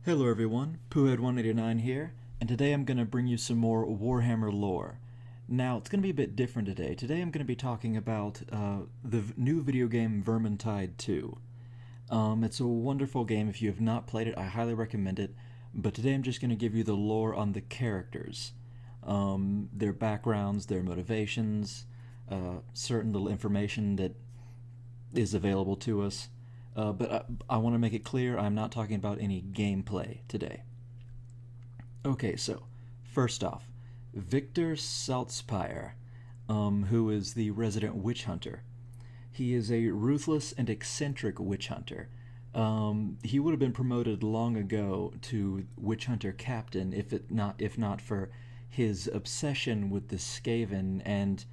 Hello everyone, Poohead189 here, and today I'm going to bring you some more Warhammer lore. Now, it's going to be a bit different today. Today I'm going to be talking about the new video game Vermintide 2. It's a wonderful game. If you have not played it, I highly recommend it, but today I'm just going to give you the lore on the characters. Their backgrounds, their motivations, certain little information that is available to us. But I want to make it clear I'm not talking about any gameplay today. Okay, so first off, Victor Saltzpyre, who is the resident witch hunter. He is a ruthless and eccentric witch hunter. He would have been promoted long ago to witch hunter captain if not for his obsession with the Skaven and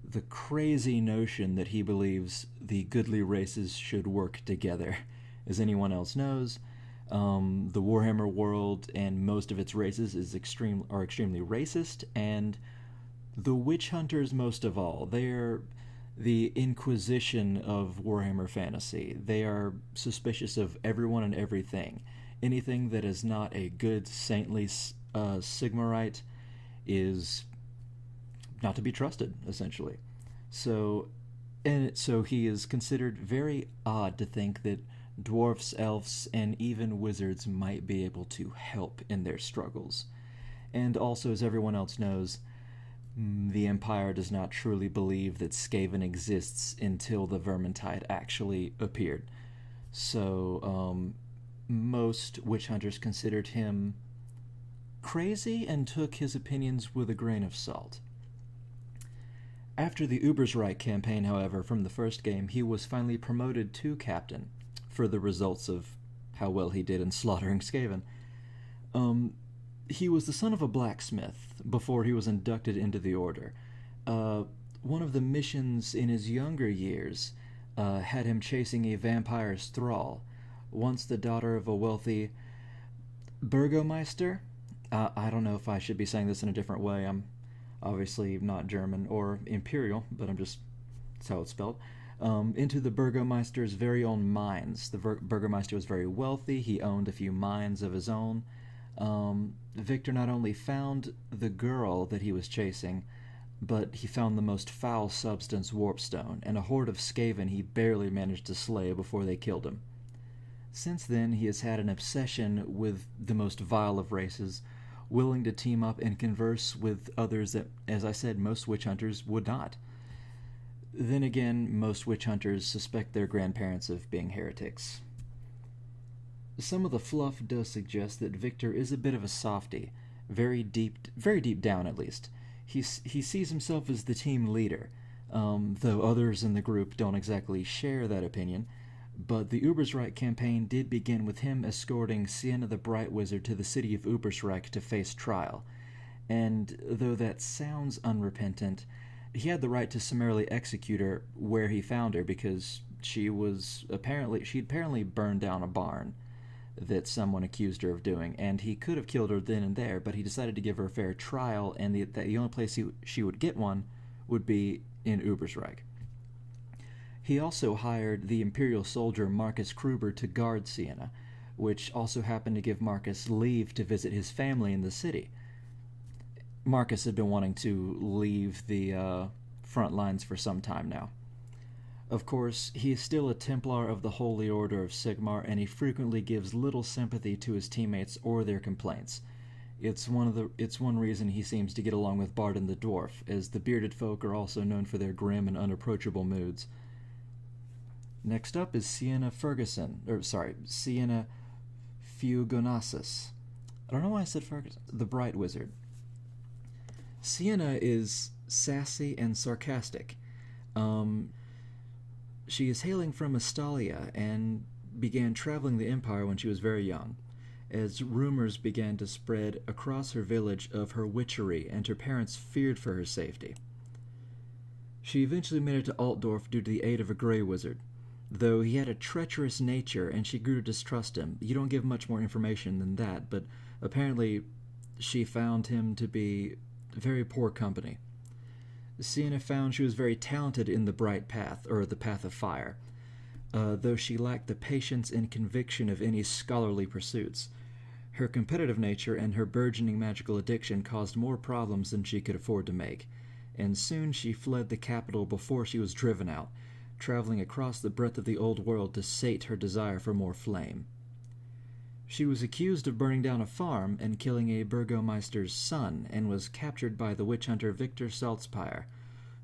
the crazy notion that he believes the goodly races should work together. As anyone else knows, the Warhammer world and most of its races are extremely racist, and the witch hunters most of all. They are the Inquisition of Warhammer fantasy. They are suspicious of everyone and everything. Anything that is not a good saintly Sigmarite is not to be trusted, essentially. So he is considered very odd to think that dwarfs, elves, and even wizards might be able to help in their struggles. And also, as everyone else knows, the Empire does not truly believe that Skaven exists until the Vermintide actually appeared. So, most witch hunters considered him crazy and took his opinions with a grain of salt. After the Ubersreich campaign, however, from the first game, he was finally promoted to captain for the results of how well he did in slaughtering Skaven. He was the son of a blacksmith before he was inducted into the order. One of the missions in his younger years had him chasing a vampire's thrall, once the daughter of a wealthy Burgomeister. I don't know if I should be saying this in a different way. I'm obviously not German or Imperial, but that's how it's spelled. Into the Burgomeister's very own mines. The Burgomeister was very wealthy. He owned a few mines of his own. Victor not only found the girl that he was chasing, but he found the most foul substance, warpstone, and a horde of Skaven he barely managed to slay before they killed him. Since then, he has had an obsession with the most vile of races, willing to team up and converse with others that, as I said, most witch hunters would not. Then again, most witch hunters suspect their grandparents of being heretics. Some of the fluff does suggest that Victor is a bit of a softy, very deep down at least. He sees himself as the team leader, though others in the group don't exactly share that opinion. But the Ubersreich campaign did begin with him escorting Sienna the Bright Wizard to the city of Ubersreich to face trial. And though that sounds unrepentant, he had the right to summarily execute her where he found her because she'd apparently burned down a barn that someone accused her of doing, and he could have killed her then and there, but he decided to give her a fair trial, and the only place she would get one would be in Ubersreich. He also hired the Imperial soldier Markus Kruber to guard Sienna, which also happened to give Markus leave to visit his family in the city. Markus had been wanting to leave the front lines for some time now. Of course, he is still a Templar of the Holy Order of Sigmar, and he frequently gives little sympathy to his teammates or their complaints. It's one reason he seems to get along with Bardin the Dwarf, as the bearded folk are also known for their grim and unapproachable moods. Next up is Sienna Fugonasis. I don't know why I said Ferguson. The Bright Wizard. Sienna is sassy and sarcastic. She is hailing from Astalia and began traveling the Empire when she was very young, as rumors began to spread across her village of her witchery, and her parents feared for her safety. She eventually made it to Altdorf due to the aid of a Grey Wizard, though he had a treacherous nature and she grew to distrust him. You don't give much more information than that, but apparently she found him to be very poor company. Sienna found she was very talented in the Bright Path, or the Path of Fire, though she lacked the patience and conviction of any scholarly pursuits. Her competitive nature and her burgeoning magical addiction caused more problems than she could afford to make, and soon she fled the capital before she was driven out, traveling across the breadth of the old world to sate her desire for more flame. She was accused of burning down a farm and killing a burgomeister's son, and was captured by the witch hunter Victor Saltzpyre,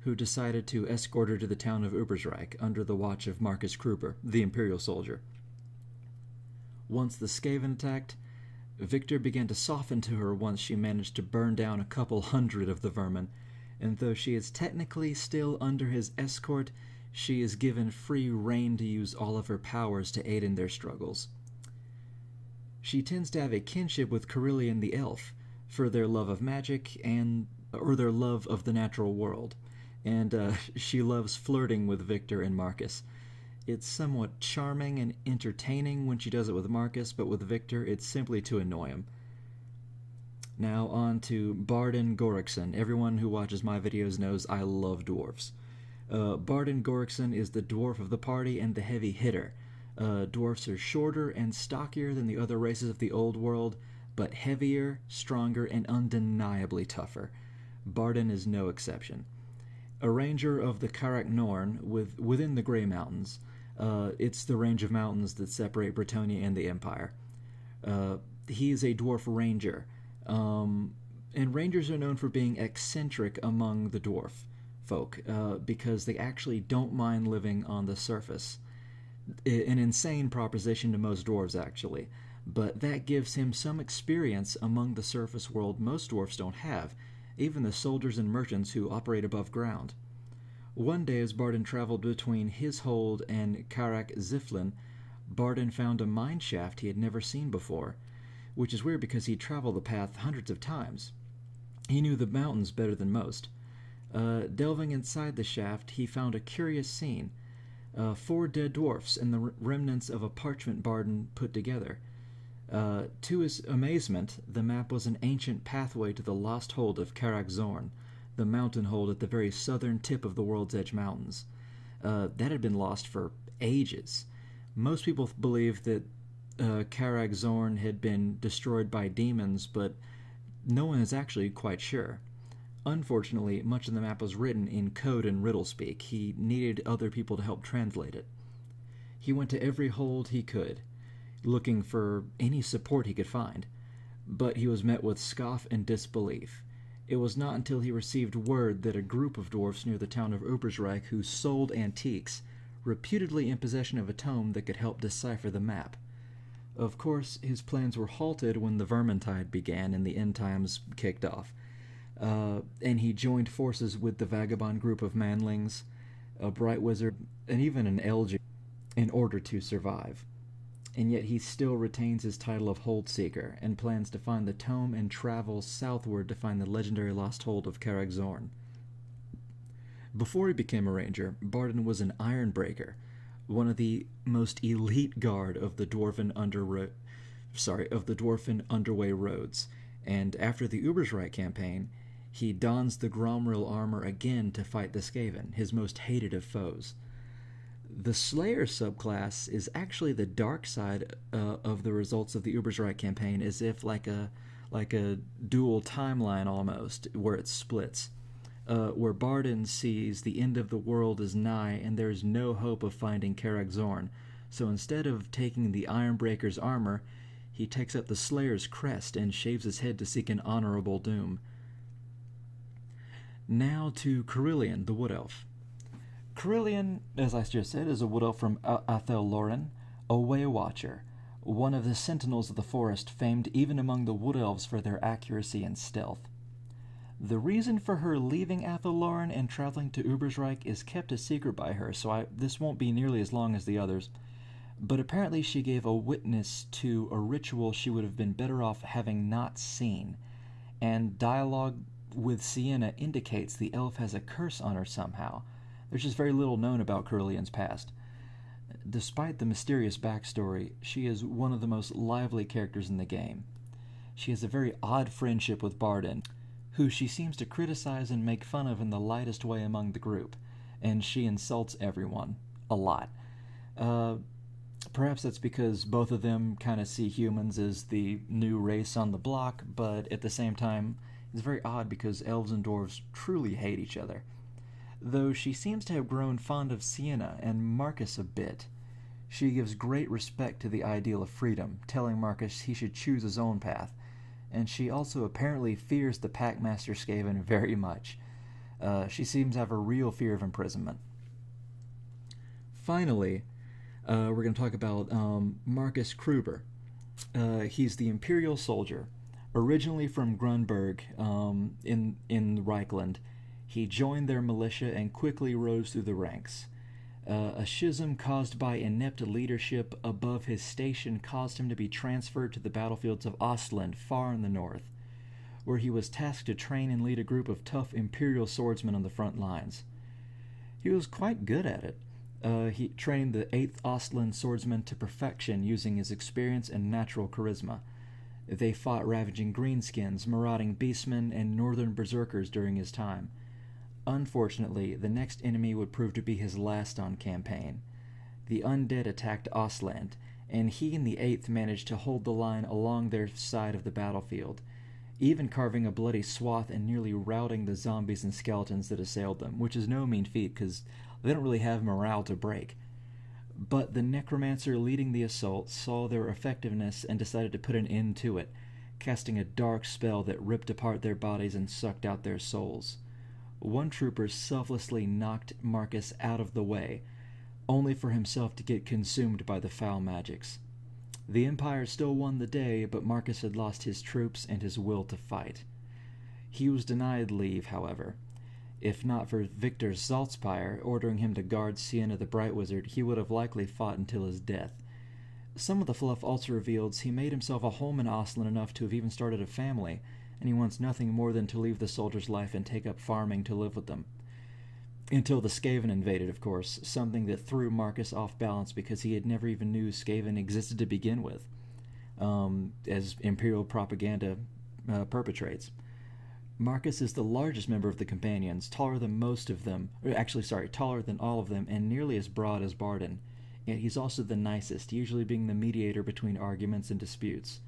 who decided to escort her to the town of Ubersreich under the watch of Markus Kruber, the imperial soldier. Once the Skaven attacked, Victor began to soften to her once she managed to burn down a couple hundred of the vermin, and though she is technically still under his escort, she is given free rein to use all of her powers to aid in their struggles. She tends to have a kinship with Carillion the elf, for their love of magic or their love of the natural world, and she loves flirting with Victor and Markus. It's somewhat charming and entertaining when she does it with Markus, but with Victor, it's simply to annoy him. Now on to BARDINE COREKSSON. Everyone who watches my videos knows I love dwarves. BARDINE COREKSSON is the dwarf of the party and the heavy hitter. Dwarfs are shorter and stockier than the other races of the old world, but heavier, stronger, and undeniably tougher. BARDINE is no exception. A ranger of the Karak Norn within the Grey Mountains. It's the range of mountains that separate Bretonnia and the Empire. He is a dwarf ranger, and rangers are known for being eccentric among the dwarf folk, because they actually don't mind living on the surface. An insane proposition to most dwarves, actually, but that gives him some experience among the surface world most dwarfs don't have, even the soldiers and merchants who operate above ground. One day, as BARDINE traveled between his hold and Karak Ziflin, BARDINE found a mine shaft he had never seen before, which is weird because he'd traveled the path hundreds of times. He knew the mountains better than most. Delving inside the shaft, he found a curious scene. 4 dead dwarfs and the remnants of a parchment BARDINE put together. To his amazement, the map was an ancient pathway to the lost hold of Karak Zorn, the mountain hold at the very southern tip of the World's Edge Mountains. That had been lost for ages. Most people believe that Karak Zorn had been destroyed by demons, but no one is actually quite sure. Unfortunately, much of the map was written in code and riddle speak. He needed other people to help translate it. He went to every hold he could, looking for any support he could find, but he was met with scoff and disbelief. It was not until he received word that a group of dwarfs near the town of Ubersreich who sold antiques, reputedly in possession of a tome that could help decipher the map. Of course, his plans were halted when the Vermintide began and the end times kicked off. And he joined forces with the vagabond group of manlings, a bright wizard, and even an elder in order to survive. And yet he still retains his title of Hold Seeker and plans to find the tome and travel southward to find the legendary lost hold of Karak Zorn. Before he became a ranger, BARDINE was an Ironbreaker, one of the most elite guard of the dwarven underway roads, and after the Ubersreich campaign, he dons the Gromril armor again to fight the Skaven, his most hated of foes. The Slayer subclass is actually the dark side of the results of the Ubersreich campaign, as if like a dual timeline almost, where it splits. Where BARDINE sees the end of the world is nigh and there is no hope of finding Karak Zorn, so instead of taking the Ironbreaker's armor, he takes up the Slayer's crest and shaves his head to seek an honorable doom. Now to Carillion, the Wood Elf. Carillion, as I just said, is a wood elf from Athelloren, a Way Watcher, one of the sentinels of the forest, famed even among the wood elves for their accuracy and stealth. The reason for her leaving Athelloren and traveling to Ubersreich is kept a secret by her, so this won't be nearly as long as the others. But apparently she gave a witness to a ritual she would have been better off having not seen, and dialogue with Sienna indicates the elf has a curse on her somehow. There's just very little known about Carillion's past. Despite the mysterious backstory, she is one of the most lively characters in the game. She has a very odd friendship with BARDINE, who she seems to criticize and make fun of in the lightest way among the group, and she insults everyone. A lot. Perhaps that's because both of them kind of see humans as the new race on the block, but at the same time, it's very odd because elves and dwarves truly hate each other. Though she seems to have grown fond of Sienna and Markus a bit. She gives great respect to the ideal of freedom, telling Markus he should choose his own path, and she also apparently fears the Packmaster Skaven very much. She seems to have a real fear of imprisonment. Finally, we're going to talk about Markus Kruber. He's the Imperial soldier. Originally from Grunberg in Reichland, he joined their militia and quickly rose through the ranks. A schism caused by inept leadership above his station caused him to be transferred to the battlefields of Ostland, far in the north, where he was tasked to train and lead a group of tough Imperial swordsmen on the front lines. He was quite good at it. He trained the 8th Ostland swordsmen to perfection using his experience and natural charisma. They fought ravaging greenskins, marauding beastmen, and northern berserkers during his time. Unfortunately, the next enemy would prove to be his last on campaign. The undead attacked Ostland, and he and the 8th managed to hold the line along their side of the battlefield, even carving a bloody swath and nearly routing the zombies and skeletons that assailed them, which is no mean feat because they don't really have morale to break. But the necromancer leading the assault saw their effectiveness and decided to put an end to it, casting a dark spell that ripped apart their bodies and sucked out their souls. One trooper selflessly knocked Markus out of the way, only for himself to get consumed by the foul magics. The Empire still won the day, but Markus had lost his troops and his will to fight. He was denied leave, however. If not for Victor Saltzpyre ordering him to guard Sienna the Bright Wizard, he would have likely fought until his death. Some of the fluff also reveals he made himself a home in Ostland enough to have even started a family, and he wants nothing more than to leave the soldier's life and take up farming to live with them. Until the Skaven invaded, of course, something that threw Markus off balance because he had never even knew Skaven existed to begin with, as Imperial propaganda perpetrates. Markus is the largest member of the Companions, taller than most of them, taller than all of them, and nearly as broad as BARDINE. Yet he's also the nicest, usually being the mediator between arguments and disputes.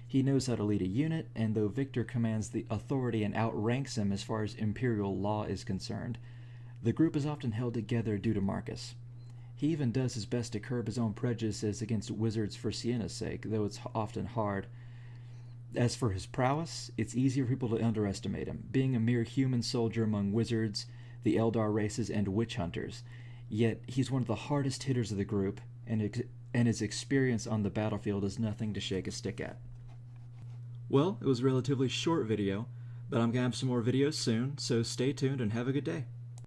He knows how to lead a unit, and though Victor commands the authority and outranks him as far as Imperial law is concerned, the group is often held together due to Markus. He even does his best to curb his own prejudices against wizards for Sienna's sake, though it's often hard. As for his prowess, it's easier for people to underestimate him, being a mere human soldier among wizards, the Eldar races, and witch hunters. Yet he's one of the hardest hitters of the group, and his experience on the battlefield is nothing to shake a stick at. Well, it was a relatively short video, but I'm going to have some more videos soon, so stay tuned and have a good day.